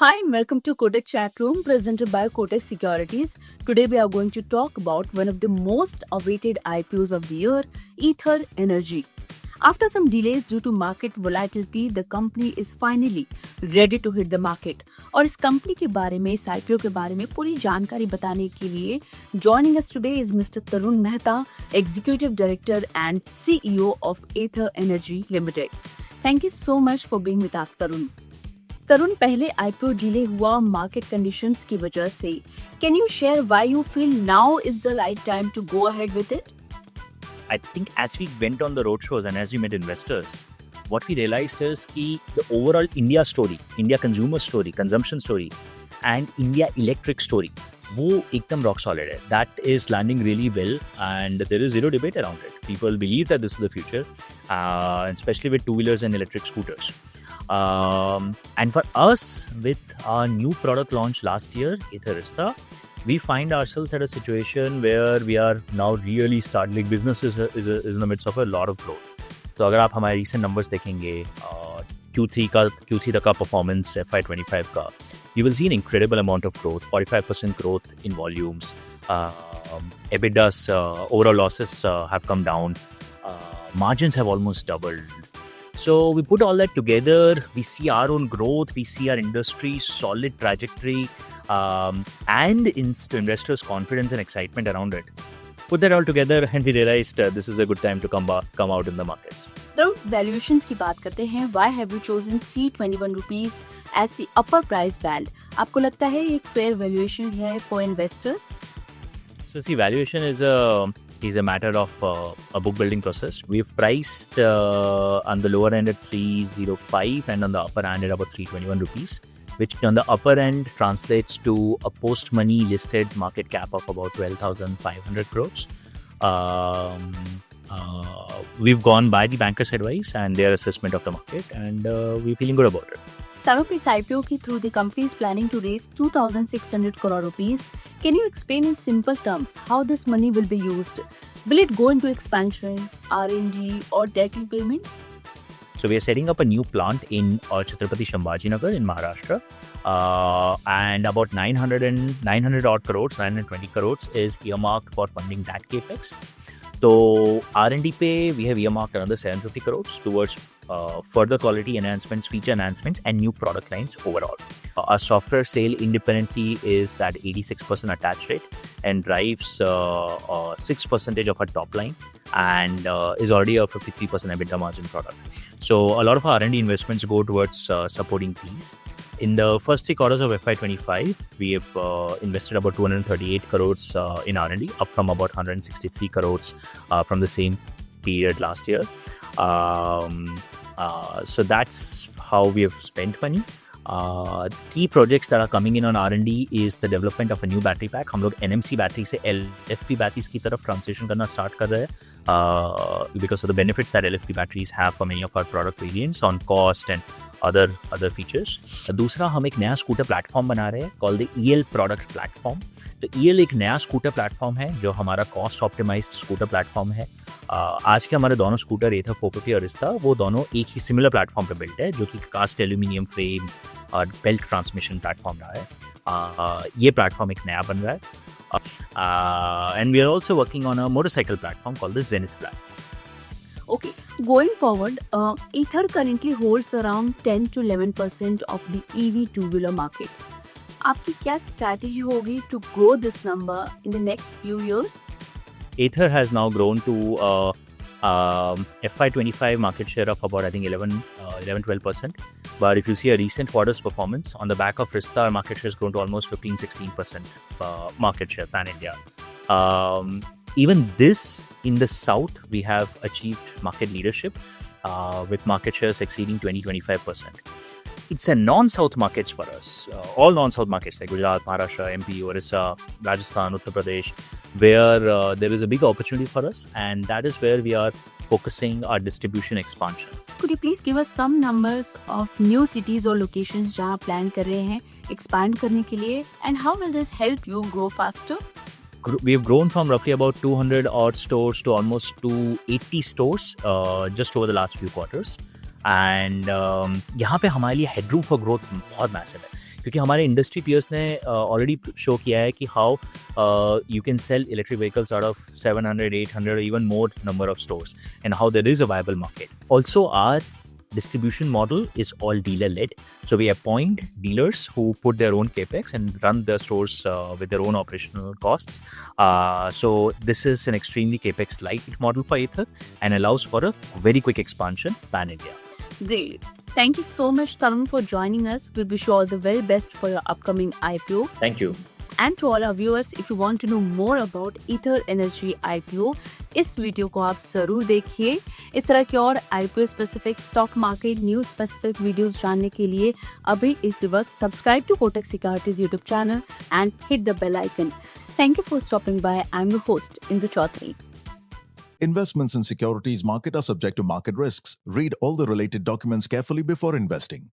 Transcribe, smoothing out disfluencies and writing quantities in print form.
Hi and welcome to Kotak Chat Room presented by Kotak Securities. Today we are going to talk about one of the most awaited IPOs of the year, Ether Energy. After some delays due to market volatility, the company is finally ready to hit the market. और इस company के बारे में, इस IPO के बारे में पूरी जानकारी बताने के लिए joining us today is Mr. Tarun Mehta, Executive Director and CEO of Ether Energy Limited. Thank you so much for being with us, Tarun. तरुण, पहले IPO डिले हुआ मार्केट कंडीशंस की वजह से. Can you share why you feel now is the right time to go ahead with it? I think as we went on the roadshows and as we met investors, what we realized is that the overall India story, India consumer story, consumption story, and India electric story, वो एकदम rock solid है. That is landing really well, and there is zero debate around it. People believe that this is the future, especially with two-wheelers and electric scooters. And for us, with our new product launch last year, Etherista, we find ourselves at a situation where we are now really starting. Business is in the midst of a lot of growth. So अगर आप हमारे recent numbers देखेंगे, Q3 तक का performance FY25 का, you will see an incredible amount of growth, 45% growth in volumes. EBITDA's overall losses have come down. Margins have almost doubled. So we put all that together, we see our own growth, we see our industry's solid trajectory, and investors' confidence and excitement around it. Put that all together and we realized this is a good time to come out in the markets. तो valuations की बात करते हैं. Why have you chosen 321 rupees as the upper price band? आपको लगता है एक fair valuation है for investors? So see, valuation is a matter of a book building process. We've priced on the lower end at 305 and on the upper end at about 321 rupees, which on the upper end translates to a post-money listed market cap of about 12,500 crores. We've gone by the bankers' advice and their assessment of the market, and we're feeling good about it. Tarun, इस IPO के through the company is planning to raise 2,600 crore rupees. Can you explain in simple terms how this money will be used? Will it go into expansion, R&D, or debt repayments? So we are setting up a new plant in Chhatrapati Sambhajinagar in Maharashtra, and about 900 odd crores, 920 crores is earmarked for funding that capex. So R&D pay, we have earmarked another 750 crores towards further quality enhancements, feature enhancements, and new product lines overall. Our software sale independently is at 86% attach rate and drives 6% of our top line and is already a 53% EBITDA margin product. So a lot of our R&D investments go towards supporting these. In the first 3 quarters of FY25, we have invested about 238 crores in R&D, up from about 163 crores from the same period last year. So that's how we have spent money. Key projects that are coming in on R&D is the development of a new battery pack. हम लोग NMC battery से LFP batteries की तरफ transition करना start कर रहे हैं because of the benefits that LFP batteries have for many of our product variants on cost and other features. दूसरा, हम एक नया स्कूटर प्लेटफॉर्म बना रहे हैं called the EL product platform. तो EL एक नया स्कूटर प्लेटफॉर्म है जो हमारा कॉस्ट ऑप्टिमाइज्ड स्कूटर प्लेटफॉर्म है. आज के हमारे दोनों स्कूटर Ether 450 और Arista, वो दोनों एक ही सिमिलर प्लेटफॉर्म पे बिल्ट है जो कि कास्ट एल्यूमिनियम फ्रेम और बेल्ट ट्रांसमिशन प्लेटफॉर्म रहा है. ये प्लेटफॉर्म एक नया बन रहा है. And we are also working on a motorcycle platform called the Zenith platform. Okay, going forward, Ether currently holds around 10 to 11% of the EV two-wheeler market. आपकी क्या strategy होगी to grow this number in the next few years? Ether has now grown to FY25 market share of about, I think, 11-12%. But if you see a recent quarter's performance, on the back of Arista, our market share has grown to almost 15-16% market share pan-India. Even this, in the south, we have achieved market leadership with market shares exceeding 20-25%. It's a non-south markets for us, all non-south markets like Gujarat, Maharashtra, MP, Orissa, Rajasthan, Uttar Pradesh, where there is a big opportunity for us, and that is where we are focusing our distribution expansion. Could you please give us some numbers of new cities or locations जहाँ plan कर रहे हैं expand करने के लिए, and how will this help you grow faster? We have grown from roughly about 200 odd stores to almost 280 stores just over the last few quarters. And यहाँ पे हमारे लिए headroom for growth बहुत massive है. क्योंकि हमारे इंडस्ट्री पियर्स ने already show किया है कि how you can sell electric vehicles out of 700, 800, or even more number of stores, and how there is a viable market. Also, our distribution model is all dealer led. So we appoint dealers who put their own capex and run their stores with their own operational costs. So this is an extremely capex light model for Ather and allows for a very quick expansion pan India. Great. Thank you so much, Tarun, for joining us. We wish you all the very best for your upcoming IPO. Thank you. And to all our viewers, if you want to know more about Ether Energy IPO, इस video को आप जरूर देखिए। इस तरह के और IPO specific, stock market news specific videos जानने के लिए अभी इस वक्त subscribe to Kotak Securities YouTube channel and hit the bell icon. Thank you for stopping by. I'm your host, Indu Chaudhary. Investments in securities market are subject to market risks. Read all the related documents carefully before investing.